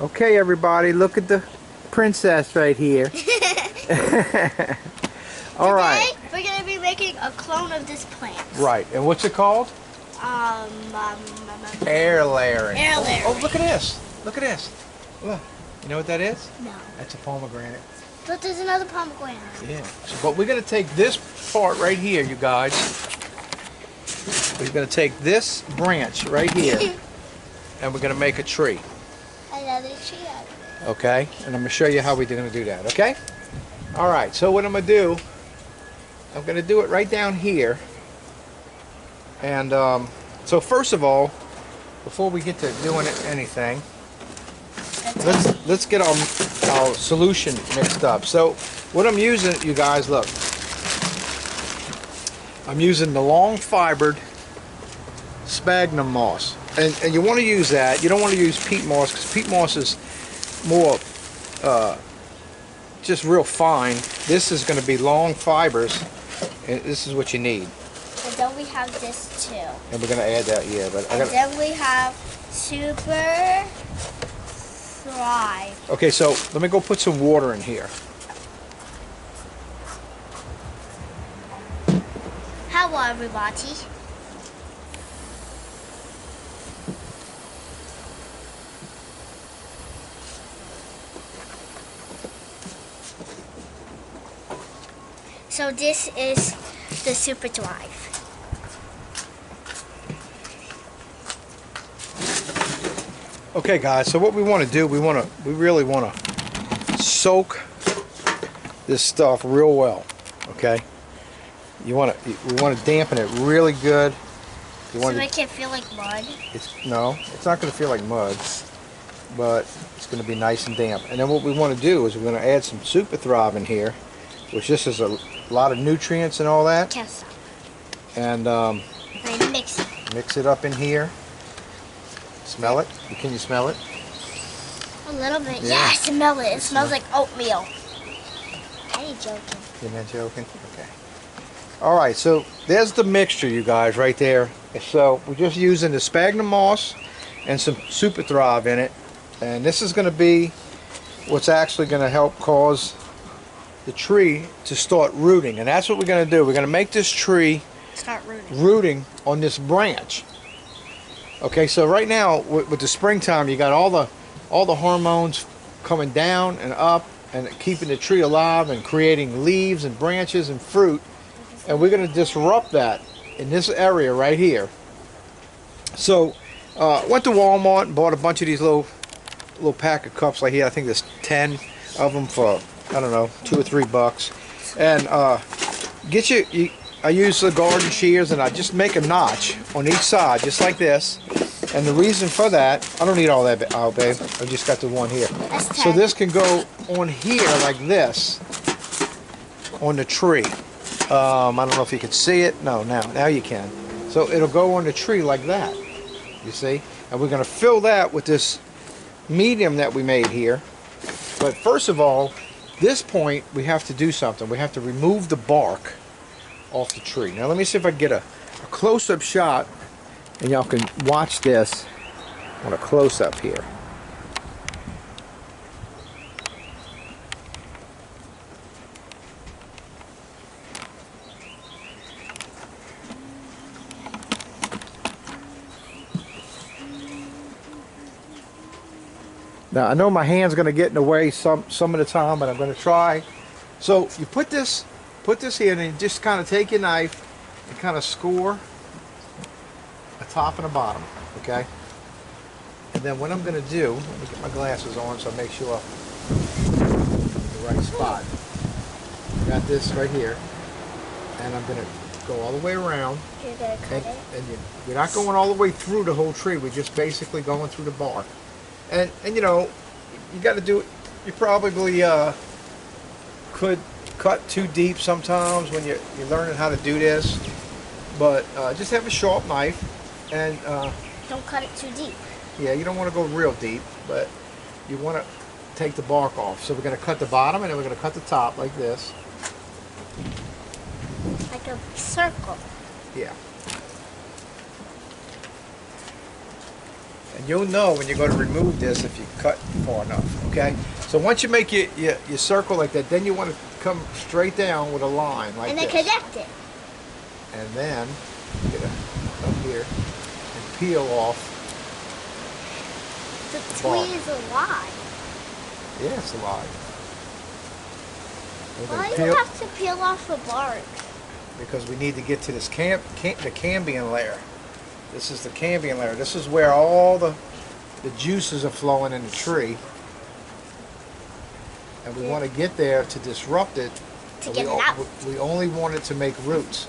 Okay, everybody, look at the princess right here. All right. Today, we're going to be making a clone of this plant. Right, and what's it called? Air layering. Air layering. Oh, look at this. Look at this. Look. You know what that is? No. That's a pomegranate. But there's another pomegranate. Yeah. But we're going to take this part right here, you guys. We're going to take this branch right here, and we're going to make a tree. Another tree out of it. Okay? And I'm going to show you how we're going to do that, okay? All right, so what I'm going to do, I'm going to do it right down here. And so first of all, before we get to doing anything, let's get our solution mixed up. So what I'm using, you guys, look. I'm using the long fibered sphagnum moss. And you want to use that. You don't want to use peat moss because peat moss is more just real fine. This is going to be long fibers, and this is what you need. And then we have this too. And we're going to add that, yeah. But and then we have Super Thrive. Okay, so let me go put some water in here. Hello, everybody. So this is the Super Thrive. Okay, guys. So what we want to do, we really want to soak this stuff real well. Okay. We want to dampen it really good. So make it feel like mud. No, it's not going to feel like mud, but it's going to be nice and damp. And then what we want to do is we're going to add some Super Thrive in here, which this is a lot of nutrients and all that. Can't stop. And Mix it. Mix it up in here. Smell it? Can you smell it? A little bit. Yeah. Yeah, I smell it. It smells like oatmeal. I ain't joking. You're not joking? Okay. Alright, so there's the mixture, you guys, right there. So we're just using the sphagnum moss and some Super Thrive in it. And this is going to be what's actually going to help cause the tree to start rooting. And that's what we're going to do. We're going to make this tree start rooting on this branch. Okay, so right now with the springtime, you got all the hormones coming down and up and keeping the tree alive and creating leaves and branches and fruit. And we're going to disrupt that in this area right here. So went to Walmart and bought a bunch of these little pack of cups like here. I think there's 10 of them for, I don't know, $2 or $3. And I use the garden shears and I just make a notch on each side just like this. And the reason for that, I don't need all that out, babe. I just got the one here. So this can go on here like this on the tree. I don't know if you can see it. No, now you can. So it'll go on the tree like that. You see? And we're going to fill that with this medium that we made here. But first of all, this point we have to do something. We have to remove the bark off the tree. Now let me see if I can get a close-up shot and y'all can watch this on a close-up here. Now I know my hand's going to get in the way some of the time, but I'm going to try. So you put this here and then just kind of take your knife and kind of score the top and the bottom, okay? And then what I'm going to do, let me get my glasses on so I make sure I'm in the right spot. Got this right here, and I'm going to go all the way around. You're going to cut it? And we're not going all the way through the whole tree. We're just basically going through the bark. And you know, you got to do it. You probably could cut too deep sometimes when you're learning how to do this, but just have a sharp knife and don't cut it too deep. Yeah, you don't want to go real deep, but you want to take the bark off. So we're going to cut the bottom and then we're going to cut the top like this. Like a circle. Yeah. And you'll know when you're going to remove this if you cut far enough, okay? So once you make your circle like that, then you want to come straight down with a line like this. And then connect it. And then get up here and peel off. The tweet is alive. Yeah, it's alive. Why do you have to peel off the bark? Because we need to get to this the Cambium layer. This is the Cambium layer. This is where all the juices are flowing in the tree. And we want to get there to disrupt it. To get it out. We only want it to make roots.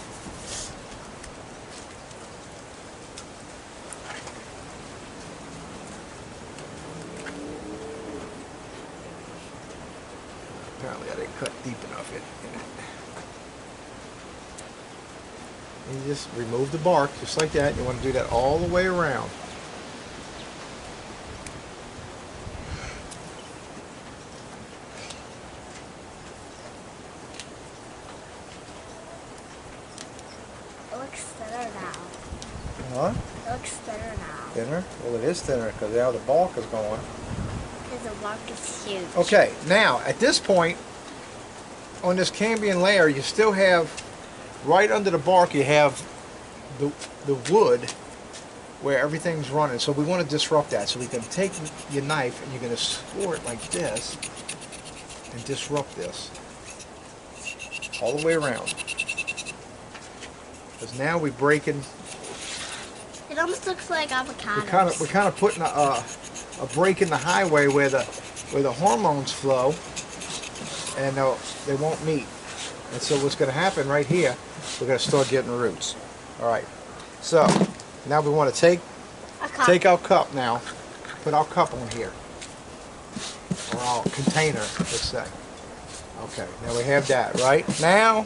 Apparently I didn't cut deep enough in it. And you just remove the bark just like that. You want to do that all the way around. It looks thinner now. Huh? It looks thinner now. Thinner? Well, it is thinner because now the bark is going. Because the bark is huge. Okay, now at this point on this Cambium layer, you still have right under the bark. You have the wood where everything's running. So we want to disrupt that. So we can take your knife and you're going to score it like this and disrupt this all the way around. Because now we're breaking. It almost looks like avocado. We're kind of putting a break in the highway where the hormones flow, and they won't meet. And so what's going to happen right here? We're going to start getting roots. All right. So now we want to take our cup now, put our cup on here, or our container, let's say. Okay. Now we have that. Right now,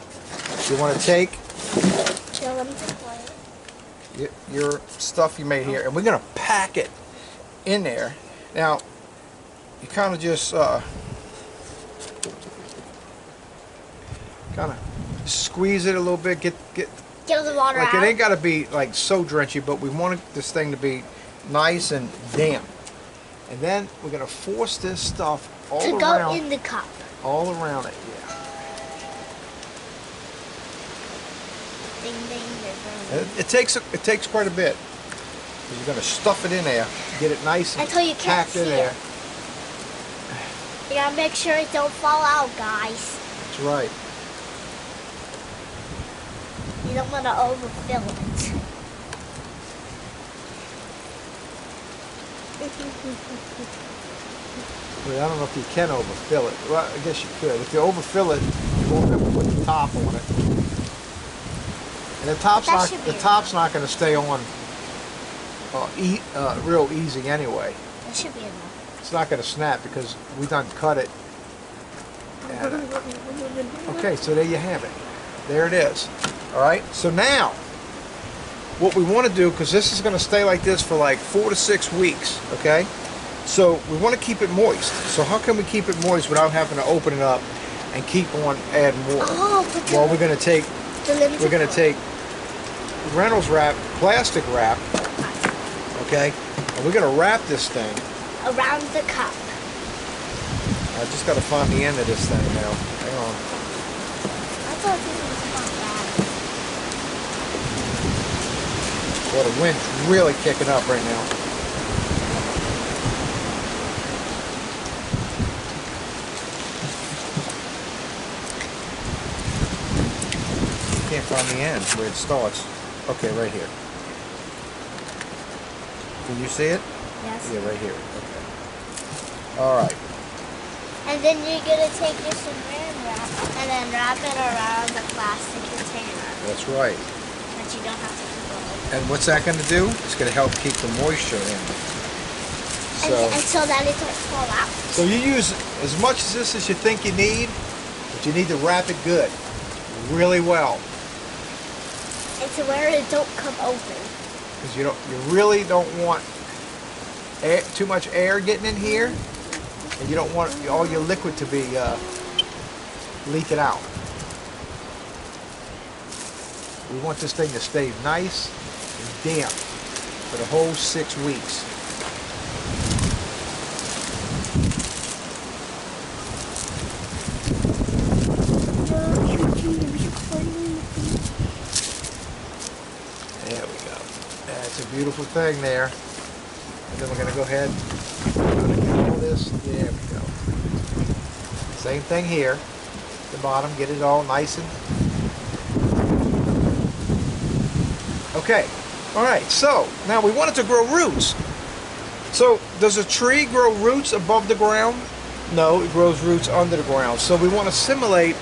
you want to take your stuff you made here, and we're going to pack it in there. Now, you kind of just kind of squeeze it a little bit, get the water like out. it ain't got to be like so drenchy, but we want this thing to be nice and damp. And then we're going to force this stuff all to around. go in the cup. All around it, yeah. Ding, ding, ding, ding. It takes quite a bit. You're going to stuff it in there, get it nice and until you can't packed see in there. You gotta make sure it don't fall out, guys. That's right. You don't want to overfill it. Well, I don't know if you can overfill it. Well, I guess you could. If you overfill it, you won't be able to put the top on it. And the top's not going to stay on real easy anyway. That should be enough. It's not going to snap because we done cut it. And, okay, so there you have it. There it is. All right. So now, what we want to do, because this is going to stay like this for like 4 to 6 weeks. Okay. So we want to keep it moist. So how can we keep it moist without having to open it up and keep on adding water? Oh, well, we're going to take Reynolds wrap, plastic wrap, okay, and we're going to wrap this thing around the cup. I just got to find the end of this thing now. Hang on. I thought this was not bad. Well, the wind's really kicking up right now. Can't find the end where it starts. Okay, right here. Can you see it? Yes. Yeah, right here. Okay. All right. And then you're gonna take your saran wrap and then wrap it around the plastic container. That's right. But you don't have to keep it open. And what's that going to do? It's going to help keep the moisture in. And so that it don't fall out. So you use as much of this as you think you need, but you need to wrap it good, really well. And to where it don't come open. Because you really don't want too much air getting in here, and you don't want all your liquid to be leaking out. We want this thing to stay nice and damp for the whole 6 weeks. beautiful thing there. And then we're going to go ahead and get all this. There we go. Same thing here. The bottom, get it all nice and... Okay. All right. So now we want it to grow roots. So does a tree grow roots above the ground? No, it grows roots under the ground. So we want to simulate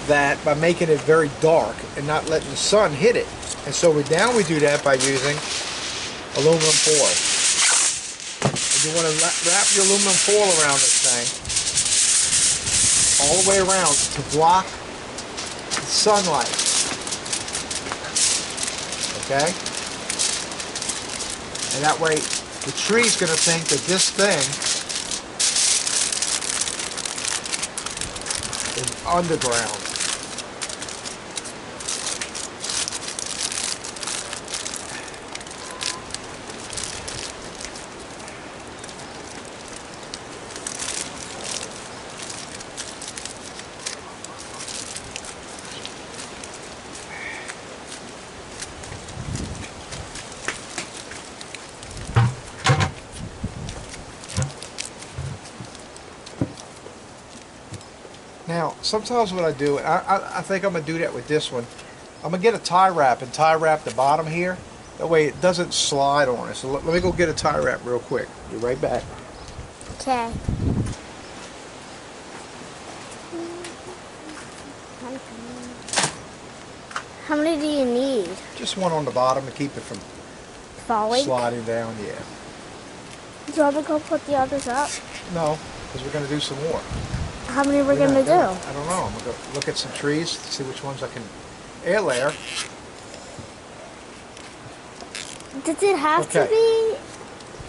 that by making it very dark and not letting the sun hit it. And so we do that by using aluminum foil. And you want to wrap your aluminum foil around this thing all the way around to block the sunlight. Okay? And that way the tree's going to think that this thing is underground. Now, sometimes what I do, and I think I'm going to do that with this one, I'm going to get a tie wrap and tie wrap the bottom here. That way it doesn't slide on it. So let me go get a tie wrap real quick. Be right back. Okay. How many do you need? Just one on the bottom to keep it from Falling? sliding down, yeah. Do you want to go put the others up? No, because we're going to do some more. How many we're going to do? I don't know. I'm going to go look at some trees, see which ones I can air layer. Does it have to be,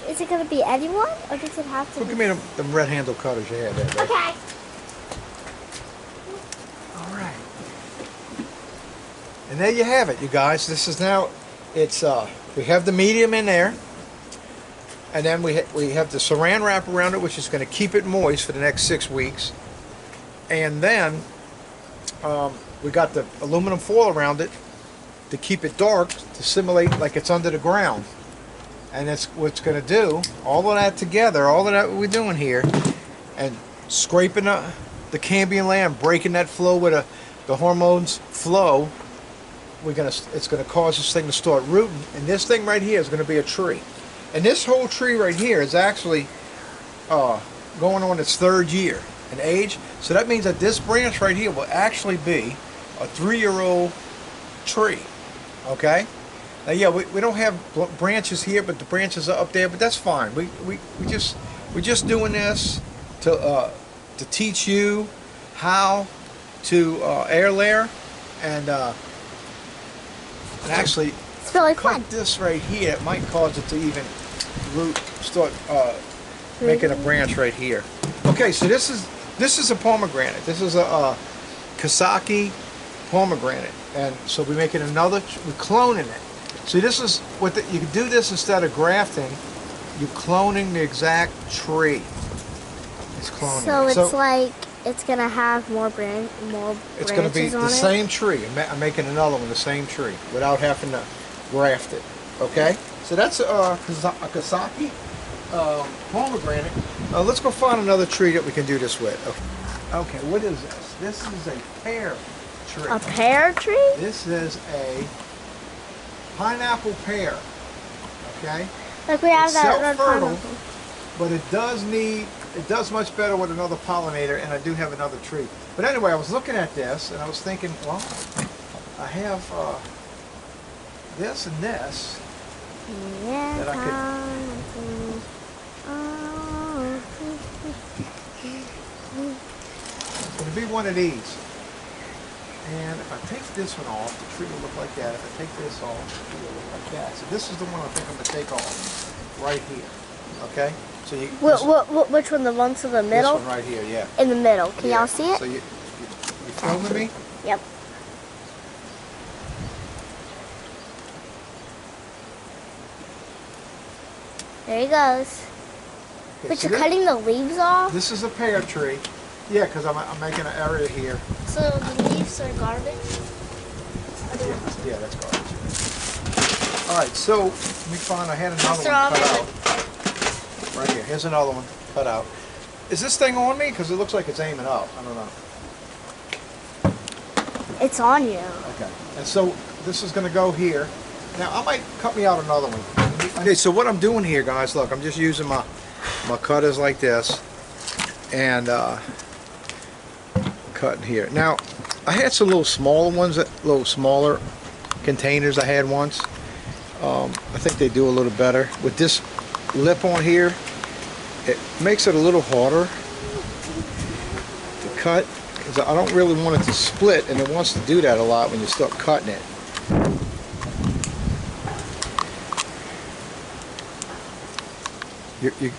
is it going to be anyone? Or does it have to Well, be? give me them red handle cutters you had there, babe. Okay. All right. And there you have it, you guys. This is now, it's, we have the medium in there. And then we have the saran wrap around it, which is going to keep it moist for the next 6 weeks. And then we got the aluminum foil around it to keep it dark, to simulate like it's under the ground. And that's what it's going to do. All of that together, all of that we're doing here, and scraping the cambium layer and breaking that flow where the hormones flow, it's going to cause this thing to start rooting. And this thing right here is going to be a tree. And this whole tree right here is actually going on its 3rd year in age. So that means that this branch right here will actually be a 3-year-old tree. Okay? Now, yeah, we don't have branches here, but the branches are up there. But that's fine. We're just doing this to teach you how to air layer and actually It's really cut fun. this right here. It might cause it to even start making a branch right here. Okay, so this is a pomegranate. This is a Kasaki pomegranate, and so we're making another. We're cloning it. See, this is what you can do this instead of grafting. You're cloning the exact tree. It's cloning. So it. it's like it's gonna have more branches It's going to be the same tree. I'm making another one, the same tree, without having to graft it. Okay? So that's a Kasaki pomegranate. Let's go find another tree that we can do this with. Okay, what is this? This is a pear tree. A pear tree? This is a pineapple pear. Okay? Like we have It's that red self-fertile, pineapple. but it does much better with another pollinator, and I do have another tree. But anyway, I was looking at this, and I was thinking, well, I have this and this that I could... It's going to be one of these. And if I take this one off, the tree will look like that. If I take this off, the tree will look like that. So this is the one I think I'm going to take off right here. Okay? So you, Which one? The one to the middle? This one right here, yeah. In the middle. Can Yeah. y'all see it? So you filming me? Yep. There he goes. Okay, But so you're cutting the leaves off? This is a pear tree. Yeah, because I'm making an area here. So the leaves are garbage? Yeah, that's garbage. All right, so let me find. I had another one cut out. Right here. Here's another one cut out. Is this thing on me? Because it looks like it's aiming up. I don't know. It's on you. Okay. And so this is going to go here. Now I might cut me out another one. Okay. So what I'm doing here, guys, look, I'm just using my cutters like this, and cutting here. Now I had some little smaller ones, little smaller containers I had once. I think they do a little better. With this lip on here, it makes it a little harder to cut, because I don't really want it to split, and it wants to do that a lot when you start cutting it.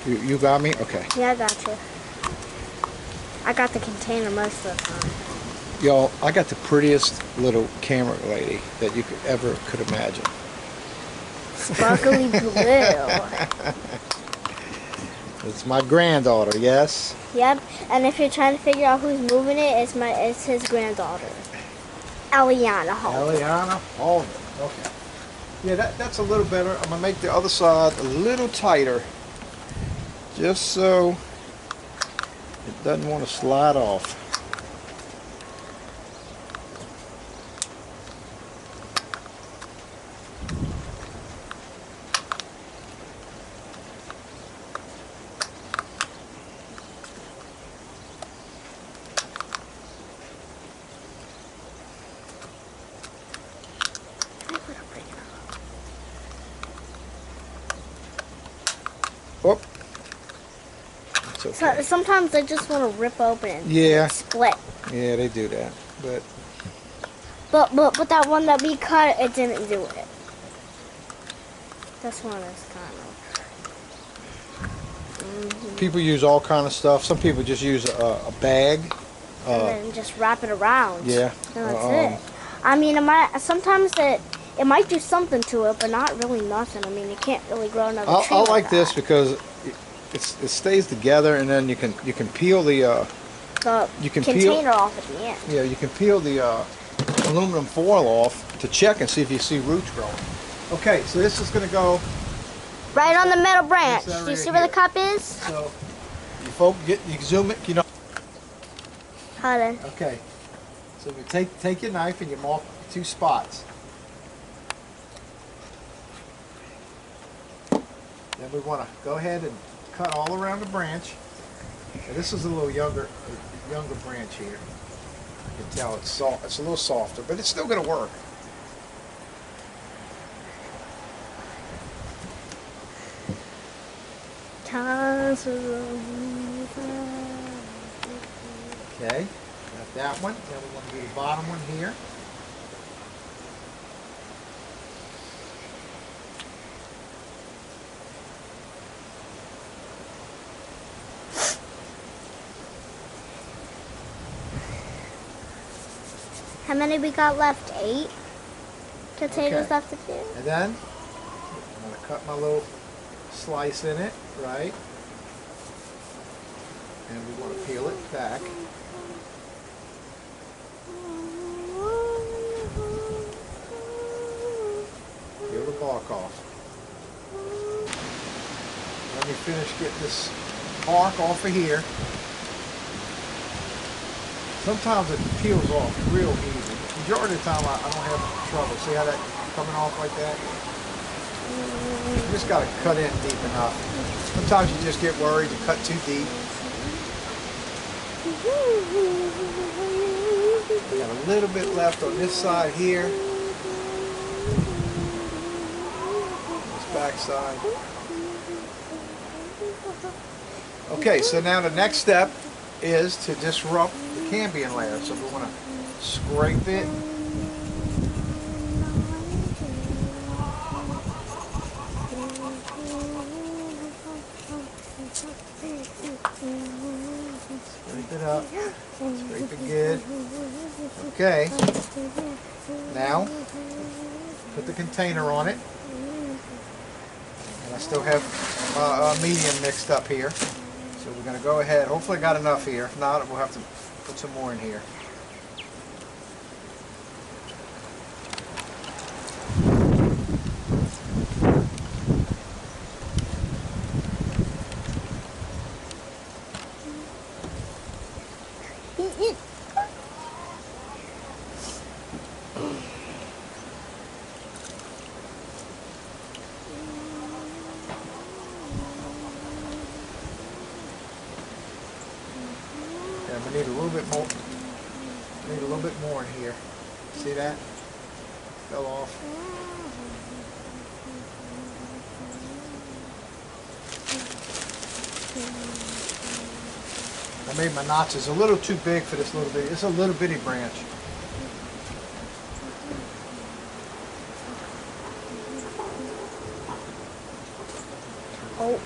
You got me? Okay. Yeah, I got you. I got the container most of the time. Y'all, I got the prettiest little camera lady that you could imagine. Sparkly blue. It's my granddaughter, yes? Yep, and if you're trying to figure out who's moving it, it's his granddaughter. Eliana Holden. Eliana Holden. Okay. Yeah, that's a little better. I'm going to make the other side a little tighter, just so it doesn't want to slide off. Oh. It's okay. So, sometimes they just want to rip open and Yeah. split. Yeah, they do that. But that one that we cut, it didn't do it. This one is kind of... People use all kind of stuff. Some people just use a bag. And then just wrap it around. Yeah. And that's it. I mean, sometimes it might do something to it, but not really nothing. I mean, it can't really grow another tree. I like this because it stays together, and then you can peel the container off at the end. Yeah, you can peel the aluminum foil off to check and see if you see roots growing. Okay, so this is going to go right on the middle branch. This area Do you see where the cup is? So you folks you zoom it, Hold on. Okay. So you take your knife and you mark 2 spots. Then we want to go ahead and cut all around the branch. And this is a little younger branch here. You can tell it's soft. It's a little softer, but it's still going to work. Okay, got that one. Then we want to do the bottom one here. How many we got left? 8 potatoes Okay. left to do. And then I'm going to cut my little slice in it, right? And we want to peel it back. Peel the bark off. Let me finish getting this bark off of here. Sometimes it peels off real easy. Majority of the time I don't have trouble. See how that coming off like that? You just got to cut in deep enough. Sometimes you just get worried you cut too deep. We got a little bit left on this side here. This back side. Okay, so now the next step is to disrupt the Cambium layer. So we want to scrape it. Scrape it up. Scrape it good. Okay. Now, put the container on it. And I still have medium mixed up here. So we're going to go ahead. Hopefully I got enough here. If not, we'll have to put some more in here. Yeah, we need a little bit more. Need a little bit more in here. See that? Fell off. I made my notches a little too big for this little bitty. It's a little bitty branch. Oh.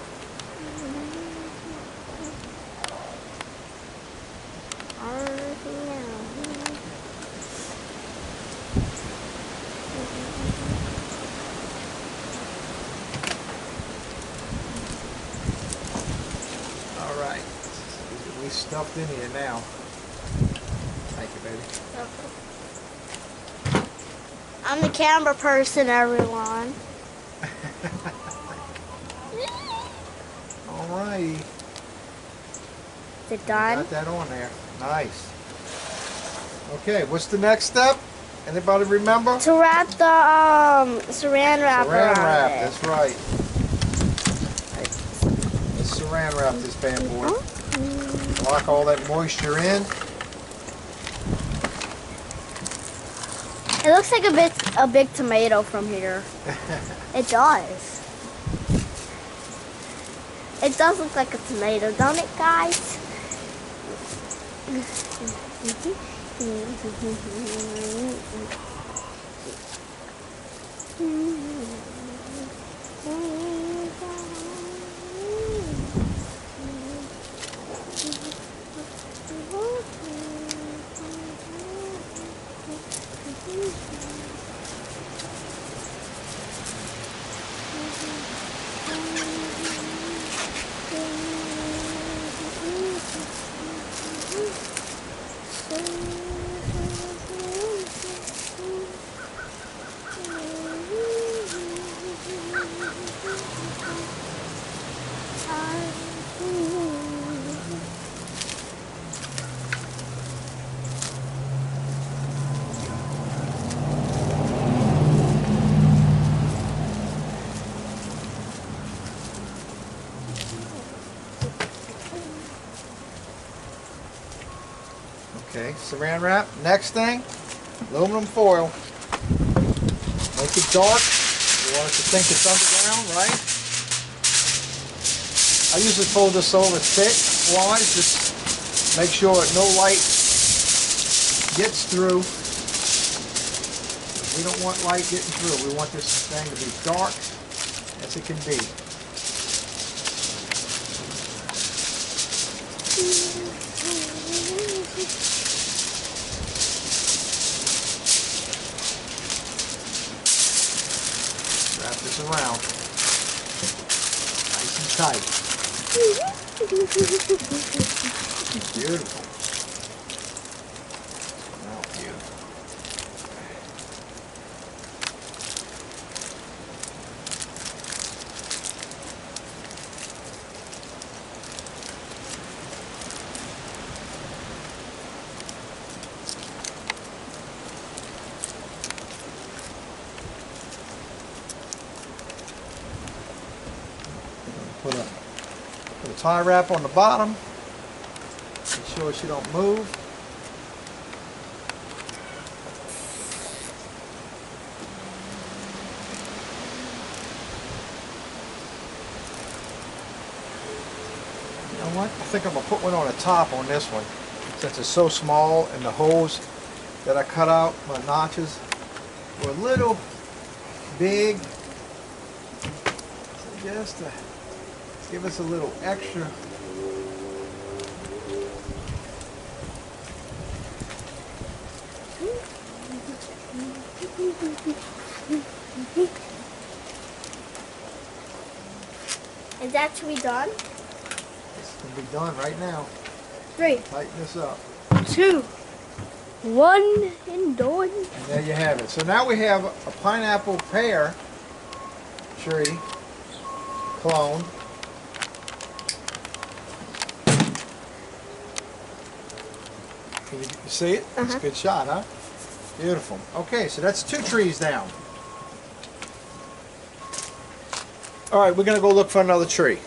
Stuffed in here now. Thank you, baby. I'm the camera person, everyone. Alrighty. Is it done? Got that on there. Nice. Okay, what's the next step? Anybody remember? To wrap the saran wrap Saran around wrap, it. that's right. Let's saran wrap this bad boy. Lock all that moisture in. It looks like a big tomato from here. It does. It does look like a tomato, don't it, guys? Okay, saran wrap. Next thing, aluminum foil. Make it dark. You want it to think it's underground, right? I usually fold this over thick wise, just make sure no light gets through. We don't want light getting through. We want this thing to be dark as it can be. Wrap this around. Nice and tight. Beautiful. Oh, beautiful. Put a tie wrap on the bottom. Make sure she don't move. You know what? I think I'm gonna put one on the top on this one, since it's so small and the holes that I cut out, my notches, were a little big. So just to give us a little extra. Is that to be done? This can be done right now. 3, Tighten this up. 2, 1, and done. And there you have it. So now we have a pineapple pear tree clone. Can you see it? It's a good shot, huh? Beautiful. Okay, so that's 2 trees down. All right, we're going to go look for another tree.